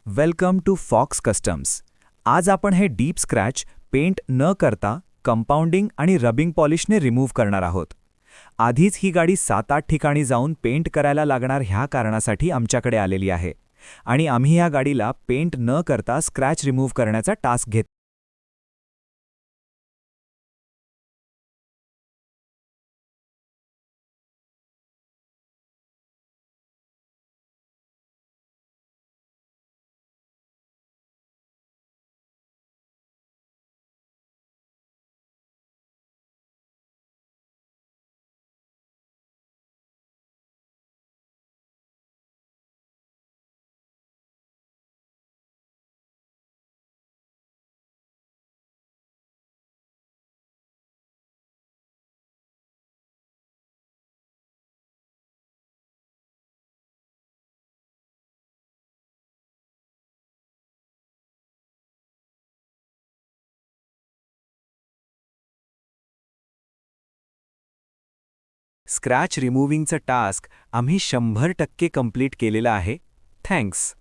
Welcome to fox customs. आज आपण हे deep scratch paint न करता कंपाऊंडिंग आणि रबिंग पॉलिशने रिमूव्ह करणार आहोत. आधीच ही गाडी 7-8 ठिकाणी जाऊन पेंट करायला लागणार ह्या कारणासाठी आमच्याकडे आलेली आहे आणि आम्ही ह्या गाडीला पेंट न करता स्क्रॅच रिमूव्ह करण्याचा टास्क घेत. स्क्रॅच रिमूव्हिंगचं टास्क आम्ही 100% कंप्लीट केलेलं आहे. थँक्स.